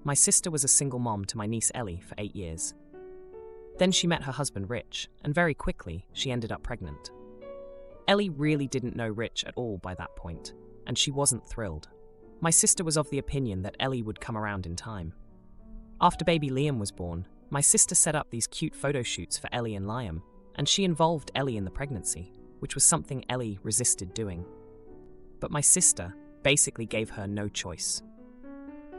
My sister was a single mom to my niece Ellie for 8 years. Then she met her husband Rich, and very quickly she ended up pregnant. Ellie really didn't know Rich at all by that point, and she wasn't thrilled. My sister was of the opinion that Ellie would come around in time. After baby Liam was born, my sister set up these cute photo shoots for Ellie and Liam, and she involved Ellie in the pregnancy, which was something Ellie resisted doing. But my sister basically gave her no choice.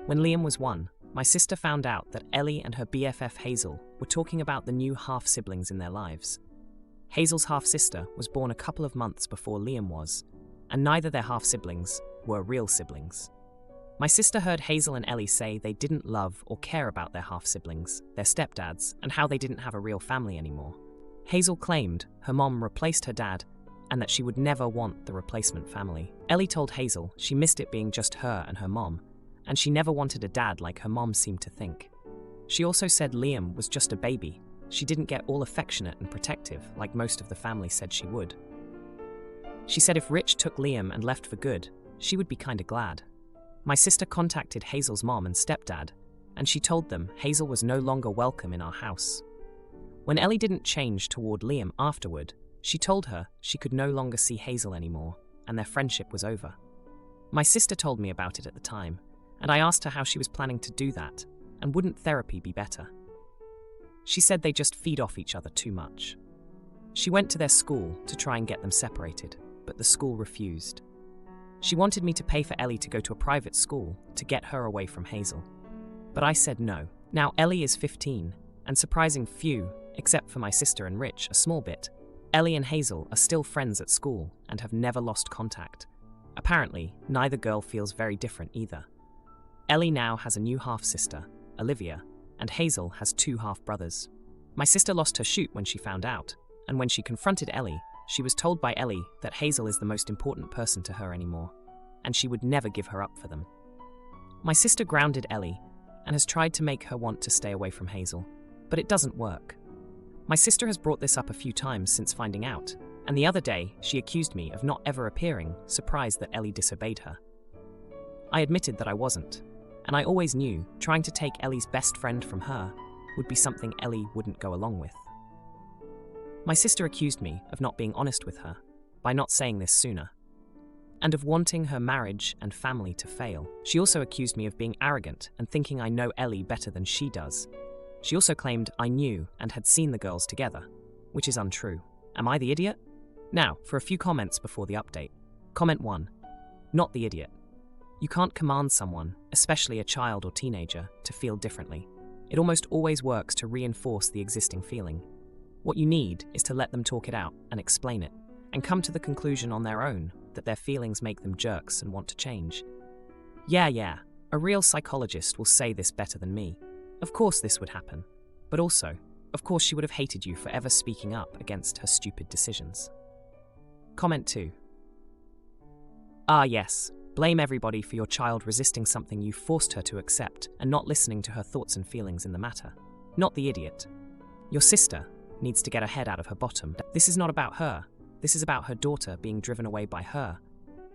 When Liam was 1, my sister found out that Ellie and her BFF Hazel were talking about the new half-siblings in their lives. Hazel's half-sister was born a couple of months before Liam was, and neither their half-siblings were real siblings. My sister heard Hazel and Ellie say they didn't love or care about their half-siblings, their stepdads, and how they didn't have a real family anymore. Hazel claimed her mom replaced her dad and that she would never want the replacement family. Ellie told Hazel she missed it being just her and her mom, and she never wanted a dad like her mom seemed to think. She also said Liam was just a baby. She didn't get all affectionate and protective like most of the family said she would. She said if Rich took Liam and left for good, she would be kinda glad. My sister contacted Hazel's mom and stepdad, and she told them Hazel was no longer welcome in our house. When Ellie didn't change toward Liam afterward, she told her she could no longer see Hazel anymore, and their friendship was over. My sister told me about it at the time, and I asked her how she was planning to do that, and wouldn't therapy be better? She said they just feed off each other too much. She went to their school to try and get them separated, but the school refused. She wanted me to pay for Ellie to go to a private school to get her away from Hazel. But I said no. Now Ellie is 15, and surprising few, except for my sister and Rich, a small bit, Ellie and Hazel are still friends at school and have never lost contact. Apparently, neither girl feels very different either. Ellie now has a new half-sister, Olivia, and Hazel has 2 half-brothers. My sister lost her shoot when she found out, and when she confronted Ellie, she was told by Ellie that Hazel is the most important person to her anymore, and she would never give her up for them. My sister grounded Ellie and has tried to make her want to stay away from Hazel, but it doesn't work. My sister has brought this up a few times since finding out, and the other day she accused me of not ever appearing, surprised that Ellie disobeyed her. I admitted that I wasn't, and I always knew trying to take Ellie's best friend from her would be something Ellie wouldn't go along with. My sister accused me of not being honest with her by not saying this sooner, and of wanting her marriage and family to fail. She also accused me of being arrogant and thinking I know Ellie better than she does. She also claimed I knew and had seen the girls together, which is untrue. Am I the idiot? Now, for a few comments before the update. Comment 1. Not the idiot. You can't command someone, especially a child or teenager, to feel differently. It almost always works to reinforce the existing feeling. What you need is to let them talk it out and explain it, and come to the conclusion on their own that their feelings make them jerks and want to change. Yeah, a real psychologist will say this better than me. Of course this would happen, but also, of course she would have hated you for ever speaking up against her stupid decisions. Comment 2. Ah yes, blame everybody for your child resisting something you forced her to accept and not listening to her thoughts and feelings in the matter. Not the idiot. Your sister needs to get her head out of her bottom. This is not about her. This is about her daughter being driven away by her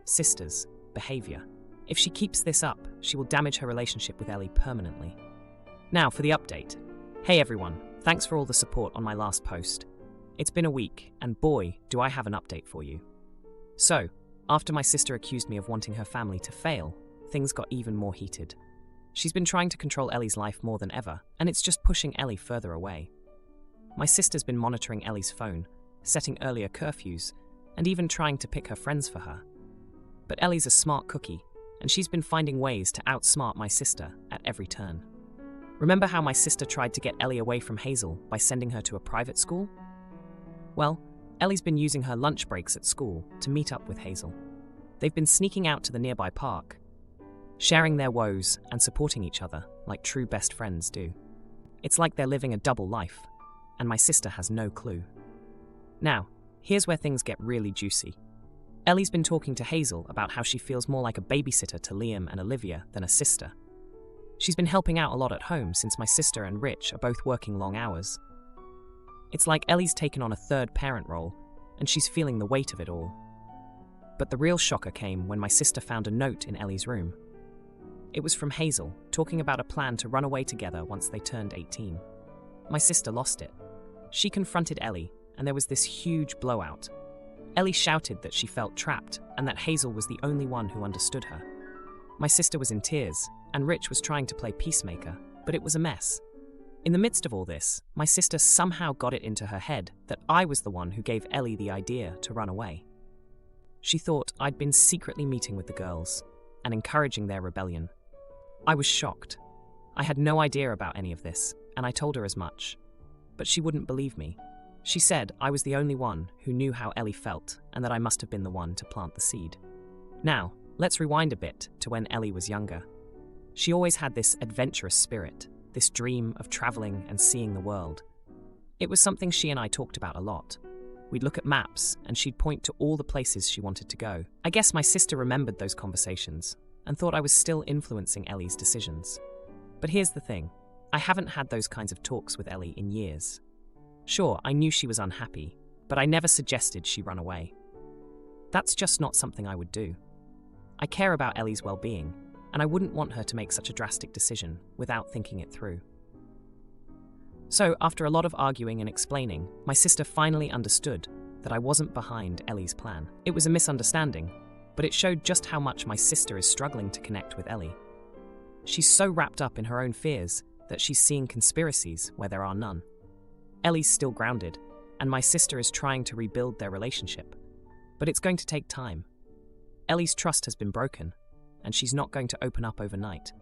sister's behavior. If she keeps this up, she will damage her relationship with Ellie permanently. Now for the update. Hey everyone, thanks for all the support on my last post. It's been a week, and boy, do I have an update for you. So, after my sister accused me of wanting her family to fail, things got even more heated. She's been trying to control Ellie's life more than ever, and it's just pushing Ellie further away. My sister's been monitoring Ellie's phone, setting earlier curfews, and even trying to pick her friends for her. But Ellie's a smart cookie, and she's been finding ways to outsmart my sister at every turn. Remember how my sister tried to get Ellie away from Hazel by sending her to a private school? Well, Ellie's been using her lunch breaks at school to meet up with Hazel. They've been sneaking out to the nearby park, sharing their woes and supporting each other like true best friends do. It's like they're living a double life, and my sister has no clue. Now, here's where things get really juicy. Ellie's been talking to Hazel about how she feels more like a babysitter to Liam and Olivia than a sister. She's been helping out a lot at home since my sister and Rich are both working long hours. It's like Ellie's taken on a third parent role, and she's feeling the weight of it all. But the real shocker came when my sister found a note in Ellie's room. It was from Hazel, talking about a plan to run away together once they turned 18. My sister lost it. She confronted Ellie, and there was this huge blowout. Ellie shouted that she felt trapped and that Hazel was the only one who understood her. My sister was in tears, and Rich was trying to play peacemaker, but it was a mess. In the midst of all this, my sister somehow got it into her head that I was the one who gave Ellie the idea to run away. She thought I'd been secretly meeting with the girls and encouraging their rebellion. I was shocked. I had no idea about any of this, and I told her as much. But she wouldn't believe me. She said I was the only one who knew how Ellie felt and that I must have been the one to plant the seed. Now, let's rewind a bit to when Ellie was younger. She always had this adventurous spirit, this dream of traveling and seeing the world. It was something she and I talked about a lot. We'd look at maps and she'd point to all the places she wanted to go. I guess my sister remembered those conversations and thought I was still influencing Ellie's decisions. But here's the thing. I haven't had those kinds of talks with Ellie in years. Sure, I knew she was unhappy, but I never suggested she run away. That's just not something I would do. I care about Ellie's well-being, and I wouldn't want her to make such a drastic decision without thinking it through. So, after a lot of arguing and explaining, my sister finally understood that I wasn't behind Ellie's plan. It was a misunderstanding, but it showed just how much my sister is struggling to connect with Ellie. She's so wrapped up in her own fears that she's seeing conspiracies where there are none. Ellie's still grounded, and my sister is trying to rebuild their relationship. But it's going to take time. Ellie's trust has been broken, and she's not going to open up overnight.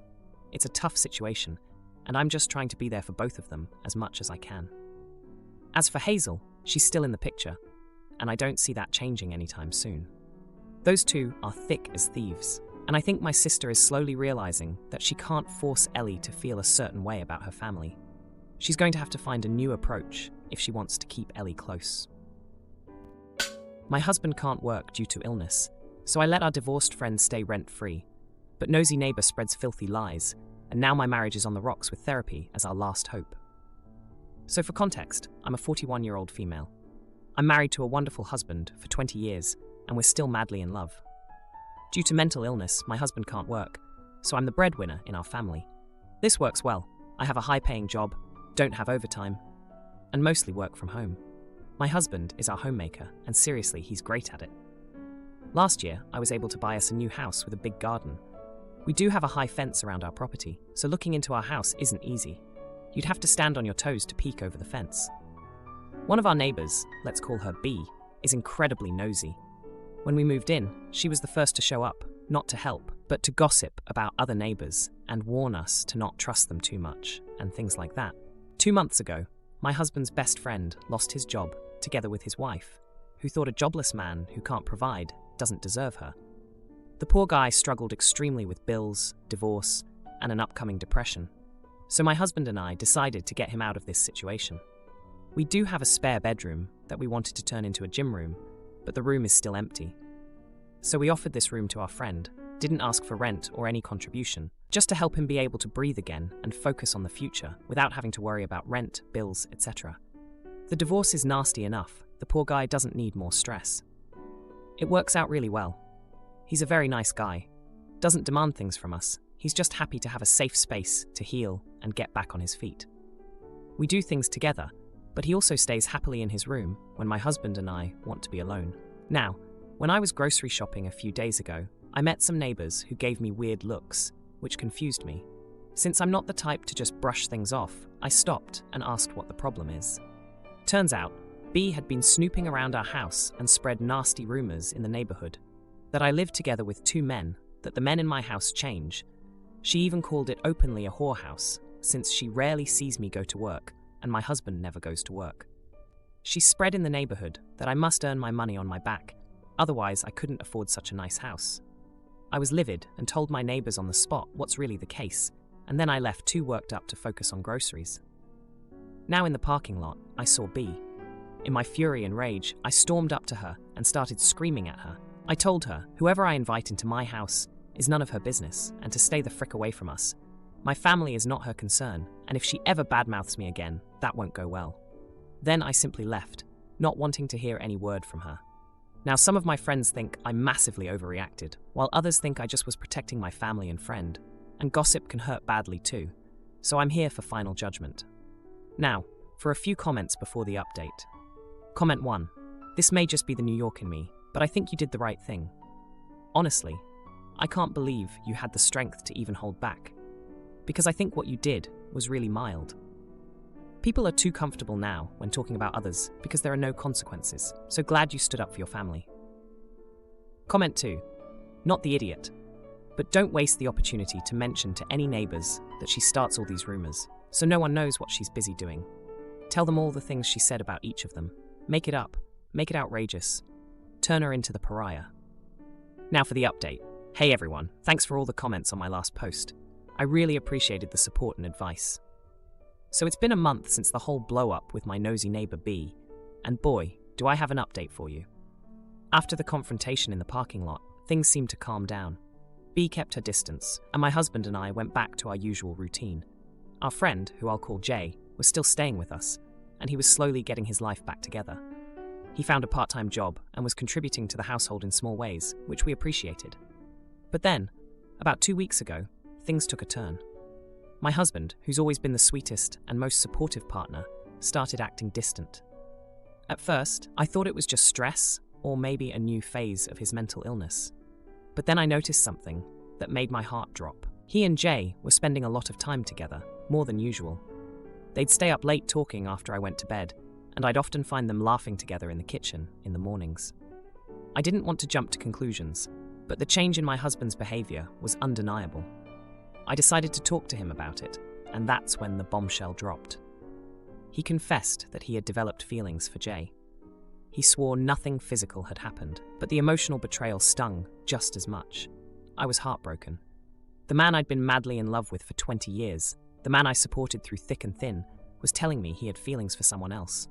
It's a tough situation, and I'm just trying to be there for both of them as much as I can. As for Hazel, she's still in the picture, and I don't see that changing anytime soon. Those two are thick as thieves, and I think my sister is slowly realizing that she can't force Ellie to feel a certain way about her family. She's going to have to find a new approach if she wants to keep Ellie close. My husband can't work due to illness, so I let our divorced friend stay rent-free. But nosy neighbor spreads filthy lies, and now my marriage is on the rocks with therapy as our last hope. So for context, I'm a 41-year-old female. I'm married to a wonderful husband for 20 years, and we're still madly in love. Due to mental illness, my husband can't work, so I'm the breadwinner in our family. This works well. I have a high-paying job, don't have overtime, and mostly work from home. My husband is our homemaker, and seriously, he's great at it. Last year, I was able to buy us a new house with a big garden. We do have a high fence around our property, so looking into our house isn't easy. You'd have to stand on your toes to peek over the fence. One of our neighbors, let's call her B, is incredibly nosy. When we moved in, she was the first to show up, not to help, but to gossip about other neighbors and warn us to not trust them too much, and things like that. 2 months ago, my husband's best friend lost his job together with his wife, who thought a jobless man who can't provide doesn't deserve her. The poor guy struggled extremely with bills, divorce, and an upcoming depression. So my husband and I decided to get him out of this situation. We do have a spare bedroom that we wanted to turn into a gym room, but the room is still empty. So we offered this room to our friend, didn't ask for rent or any contribution, just to help him be able to breathe again and focus on the future without having to worry about rent, bills, etc. The divorce is nasty enough, the poor guy doesn't need more stress. It works out really well. He's a very nice guy, doesn't demand things from us, he's just happy to have a safe space to heal and get back on his feet. We do things together, but he also stays happily in his room when my husband and I want to be alone. Now, when I was grocery shopping a few days ago, I met some neighbors who gave me weird looks, which confused me. Since I'm not the type to just brush things off, I stopped and asked what the problem is. Turns out, B had been snooping around our house and spread nasty rumors in the neighborhood. That I live together with 2 men, that the men in my house change. She even called it openly a whorehouse, since she rarely sees me go to work, and my husband never goes to work. She spread in the neighborhood that I must earn my money on my back, otherwise I couldn't afford such a nice house. I was livid and told my neighbors on the spot what's really the case, and then I left too worked up to focus on groceries. Now in the parking lot, I saw B. In my fury and rage, I stormed up to her and started screaming at her. I told her whoever I invite into my house is none of her business and to stay the frick away from us. My family is not her concern, and if she ever badmouths me again, that won't go well. Then I simply left, not wanting to hear any word from her. Now some of my friends think I massively overreacted, while others think I just was protecting my family and friend. and gossip can hurt badly too, so I'm here for final judgment. Now, for a few comments before the update. Comment 1. This may just be the New York in me, but I think you did the right thing. Honestly, I can't believe you had the strength to even hold back, because I think what you did was really mild. People are too comfortable now when talking about others because there are no consequences, so glad you stood up for your family. Comment 2. Not the idiot, but don't waste the opportunity to mention to any neighbors that she starts all these rumors, so no one knows what she's busy doing. Tell them all the things she said about each of them. Make it up. Make it outrageous. Turn her into the pariah. Now for the update. Hey everyone, thanks for all the comments on my last post. I really appreciated the support and advice. So it's been a month since the whole blow-up with my nosy neighbor B, and boy, do I have an update for you. After the confrontation in the parking lot, things seemed to calm down. B kept her distance, and my husband and I went back to our usual routine. Our friend, who I'll call Jay, was still staying with us, and he was slowly getting his life back together. He found a part-time job and was contributing to the household in small ways, which we appreciated. But then, about 2 weeks ago, things took a turn. My husband, who's always been the sweetest and most supportive partner, started acting distant. At first, I thought it was just stress or maybe a new phase of his mental illness. But then I noticed something that made my heart drop. He and Jay were spending a lot of time together, more than usual. They'd stay up late talking after I went to bed, and I'd often find them laughing together in the kitchen in the mornings. I didn't want to jump to conclusions, but the change in my husband's behavior was undeniable. I decided to talk to him about it, and that's when the bombshell dropped. He confessed that he had developed feelings for Jay. He swore nothing physical had happened, but the emotional betrayal stung just as much. I was heartbroken. The man I'd been madly in love with for 20 years, the man I supported through thick and thin, was telling me he had feelings for someone else.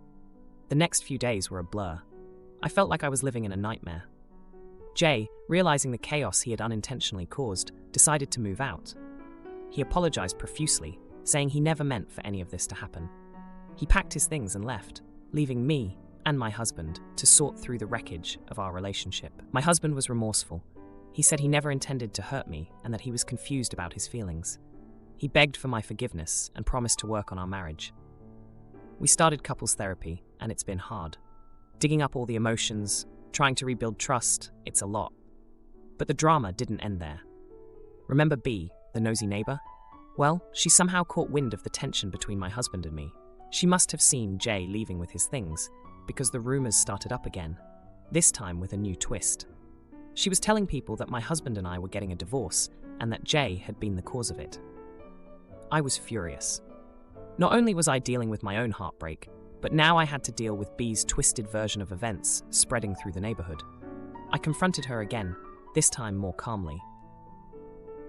The next few days were a blur. I felt like I was living in a nightmare. Jay, realizing the chaos he had unintentionally caused, decided to move out. He apologized profusely, saying he never meant for any of this to happen. He packed his things and left, leaving me and my husband to sort through the wreckage of our relationship. My husband was remorseful. He said he never intended to hurt me and that he was confused about his feelings. He begged for my forgiveness and promised to work on our marriage. We started couples therapy, and it's been hard. Digging up all the emotions, trying to rebuild trust, it's a lot. But the drama didn't end there. Remember B, the nosy neighbor? Well, she somehow caught wind of the tension between my husband and me. She must have seen Jay leaving with his things, because the rumors started up again, this time with a new twist. She was telling people that my husband and I were getting a divorce, and that Jay had been the cause of it. I was furious. Not only was I dealing with my own heartbreak, but now I had to deal with B's twisted version of events spreading through the neighborhood. I confronted her again, this time more calmly.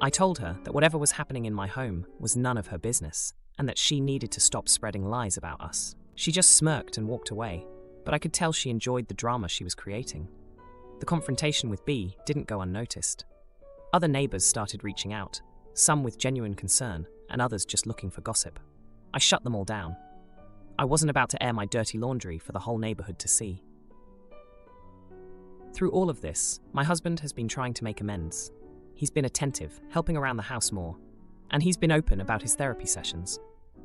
I told her that whatever was happening in my home was none of her business, and that she needed to stop spreading lies about us. She just smirked and walked away, but I could tell she enjoyed the drama she was creating. The confrontation with B didn't go unnoticed. Other neighbors started reaching out, some with genuine concern, and others just looking for gossip. I shut them all down. I wasn't about to air my dirty laundry for the whole neighborhood to see. Through all of this, my husband has been trying to make amends. He's been attentive, helping around the house more, and he's been open about his therapy sessions.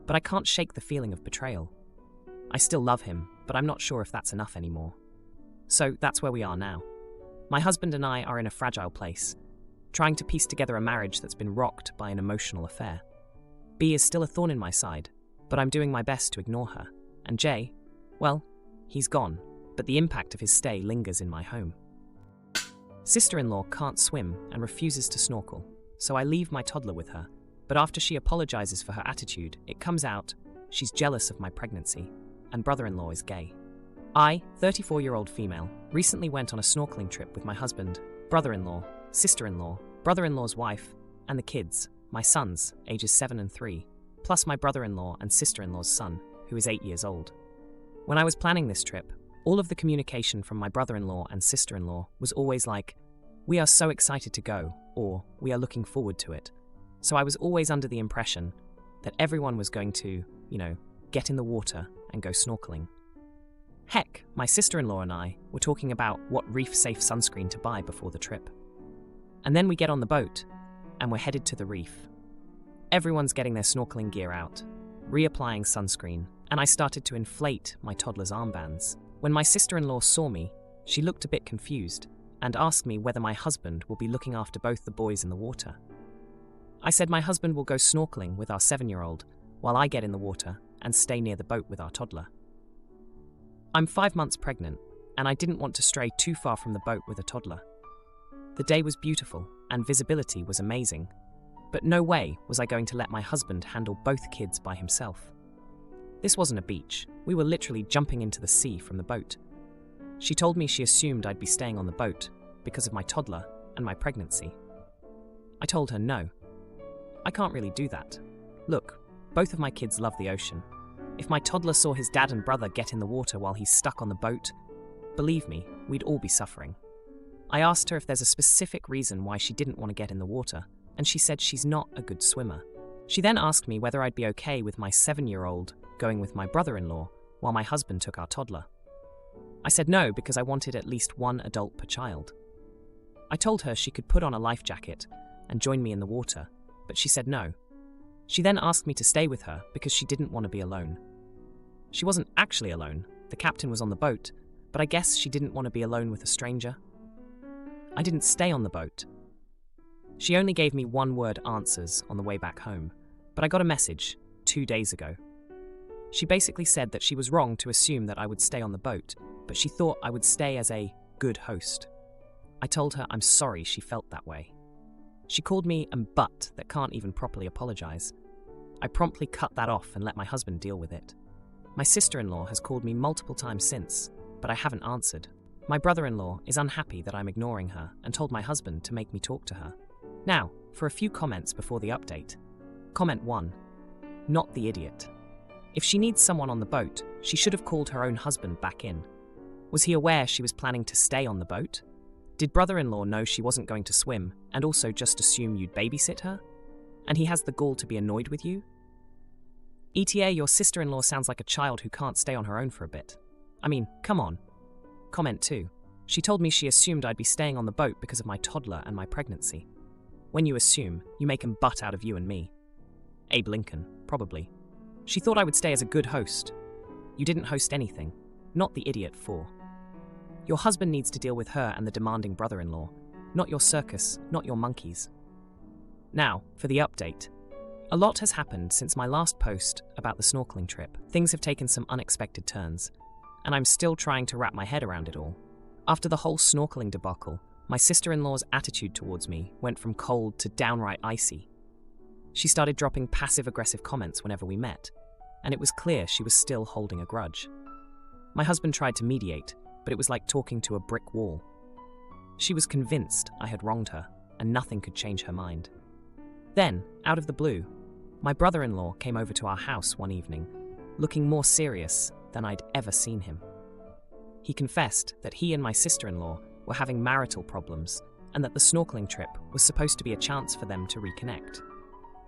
But I can't shake the feeling of betrayal. I still love him, but I'm not sure if that's enough anymore. So that's where we are now. My husband and I are in a fragile place, trying to piece together a marriage that's been rocked by an emotional affair. B is still a thorn in my side, but I'm doing my best to ignore her. And Jay, well, he's gone, but the impact of his stay lingers in my home. Sister-in-law can't swim and refuses to snorkel, so I leave my toddler with her, but after she apologizes for her attitude, it comes out she's jealous of my pregnancy, and brother-in-law is gay. I, 34-year-old female, recently went on a snorkeling trip with my husband, brother-in-law, sister-in-law, brother-in-law's wife, and the kids, my sons, ages 7 and 3, plus my brother-in-law and sister-in-law's son, who is 8 years old. When I was planning this trip, all of the communication from my brother-in-law and sister-in-law was always like, "We are so excited to go," or "We are looking forward to it." So I was always under the impression that everyone was going to, get in the water and go snorkeling. Heck, my sister-in-law and I were talking about what reef-safe sunscreen to buy before the trip. And then we get on the boat, and we're headed to the reef. Everyone's getting their snorkeling gear out, reapplying sunscreen, and I started to inflate my toddler's armbands. When my sister-in-law saw me, she looked a bit confused and asked me whether my husband will be looking after both the boys in the water. I said my husband will go snorkeling with our 7-year-old while I get in the water and stay near the boat with our toddler. I'm 5 months pregnant, and I didn't want to stray too far from the boat with a toddler. The day was beautiful and visibility was amazing, but no way was I going to let my husband handle both kids by himself. This wasn't a beach. We were literally jumping into the sea from the boat. She told me she assumed I'd be staying on the boat because of my toddler and my pregnancy. I told her no. I can't really do that. Look, both of my kids love the ocean. If my toddler saw his dad and brother get in the water while he's stuck on the boat, believe me, we'd all be suffering. I asked her if there's a specific reason why she didn't want to get in the water, and she said she's not a good swimmer. She then asked me whether I'd be okay with my 7-year-old going with my brother-in-law while my husband took our toddler. I said no because I wanted at least one adult per child. I told her she could put on a life jacket and join me in the water, but she said no. She then asked me to stay with her because she didn't want to be alone. She wasn't actually alone. The captain was on the boat, but I guess she didn't want to be alone with a stranger. I didn't stay on the boat. She only gave me one-word answers on the way back home, but I got a message 2 days ago. She basically said that she was wrong to assume that I would stay on the boat, but she thought I would stay as a good host. I told her I'm sorry she felt that way. She called me a butt that can't even properly apologize. I promptly cut that off and let my husband deal with it. My sister-in-law has called me multiple times since, but I haven't answered. My brother-in-law is unhappy that I'm ignoring her and told my husband to make me talk to her. Now, for a few comments before the update. Comment 1. Not the idiot. If she needs someone on the boat, she should have called her own husband back in. Was he aware she was planning to stay on the boat? Did brother-in-law know she wasn't going to swim and also just assume you'd babysit her? And he has the gall to be annoyed with you? ETA, your sister-in-law sounds like a child who can't stay on her own for a bit. I mean, come on. Comment 2. She told me she assumed I'd be staying on the boat because of my toddler and my pregnancy. When you assume, you make a butt out of you and me. Abe Lincoln, probably. She thought I would stay as a good host. You didn't host anything. Not the idiot 4. Your husband needs to deal with her and the demanding brother-in-law. Not your circus, not your monkeys. Now, for the update. A lot has happened since my last post about the snorkeling trip. Things have taken some unexpected turns, and I'm still trying to wrap my head around it all. After the whole snorkeling debacle, my sister-in-law's attitude towards me went from cold to downright icy. She started dropping passive-aggressive comments whenever we met, and it was clear she was still holding a grudge. My husband tried to mediate, but it was like talking to a brick wall. She was convinced I had wronged her, and nothing could change her mind. Then, out of the blue, my brother-in-law came over to our house one evening, looking more serious than I'd ever seen him. He confessed that he and my sister-in-law were having marital problems and that the snorkeling trip was supposed to be a chance for them to reconnect.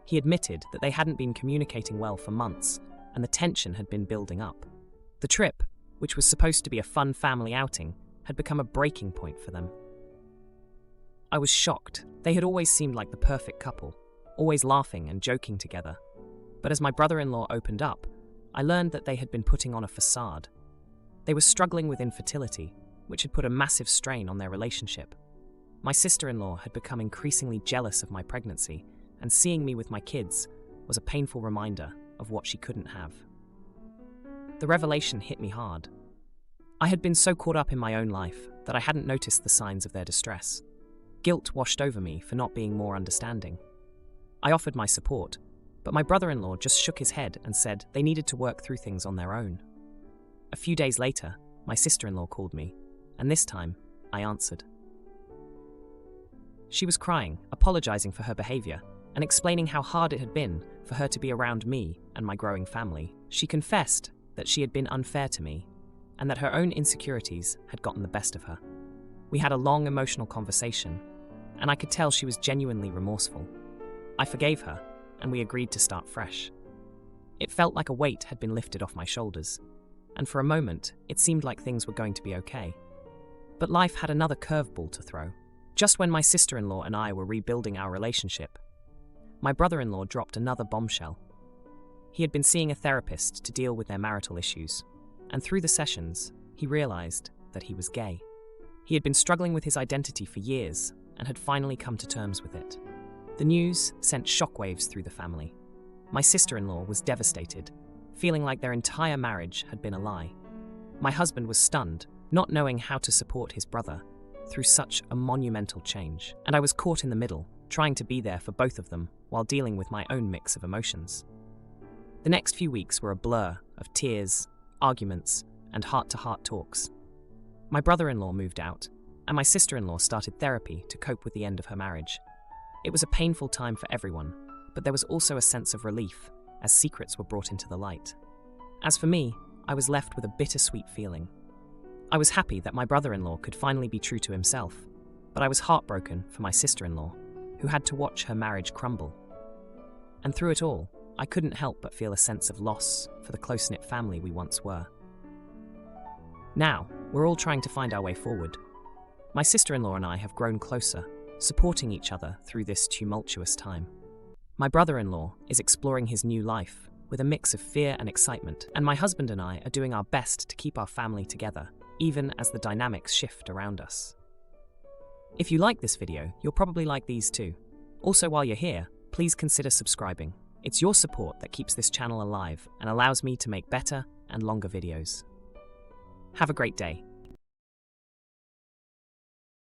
He admitted that they hadn't been communicating well for months and the tension had been building up. The trip, which was supposed to be a fun family outing, had become a breaking point for them. I was shocked. They had always seemed like the perfect couple, always laughing and joking together. But as my brother-in-law opened up, I learned that they had been putting on a facade. They were struggling with infertility, which had put a massive strain on their relationship. My sister-in-law had become increasingly jealous of my pregnancy, and seeing me with my kids was a painful reminder of what she couldn't have. The revelation hit me hard. I had been so caught up in my own life that I hadn't noticed the signs of their distress. Guilt washed over me for not being more understanding. I offered my support, but my brother-in-law just shook his head and said they needed to work through things on their own. A few days later, my sister-in-law called me, and this time, I answered. She was crying, apologizing for her behavior, and explaining how hard it had been for her to be around me and my growing family. She confessed that she had been unfair to me, and that her own insecurities had gotten the best of her. We had a long emotional conversation, and I could tell she was genuinely remorseful. I forgave her, and we agreed to start fresh. It felt like a weight had been lifted off my shoulders, and for a moment, it seemed like things were going to be okay. But life had another curveball to throw. Just when my sister-in-law and I were rebuilding our relationship, my brother-in-law dropped another bombshell. He had been seeing a therapist to deal with their marital issues, and through the sessions, he realized that he was gay. He had been struggling with his identity for years and had finally come to terms with it. The news sent shockwaves through the family. My sister-in-law was devastated, feeling like their entire marriage had been a lie. My husband was stunned, not knowing how to support his brother through such a monumental change, and I was caught in the middle, trying to be there for both of them while dealing with my own mix of emotions. The next few weeks were a blur of tears, arguments, and heart-to-heart talks. My brother-in-law moved out, and my sister-in-law started therapy to cope with the end of her marriage. It was a painful time for everyone, but there was also a sense of relief as secrets were brought into the light. As for me, I was left with a bittersweet feeling. I was happy that my brother-in-law could finally be true to himself, but I was heartbroken for my sister-in-law, who had to watch her marriage crumble. And through it all, I couldn't help but feel a sense of loss for the close-knit family we once were. Now, we're all trying to find our way forward. My sister-in-law and I have grown closer, supporting each other through this tumultuous time. My brother-in-law is exploring his new life with a mix of fear and excitement, and my husband and I are doing our best to keep our family together, even as the dynamics shift around us. If you like this video, you'll probably like these too. Also, while you're here, please consider subscribing. It's your support that keeps this channel alive and allows me to make better and longer videos. Have a great day.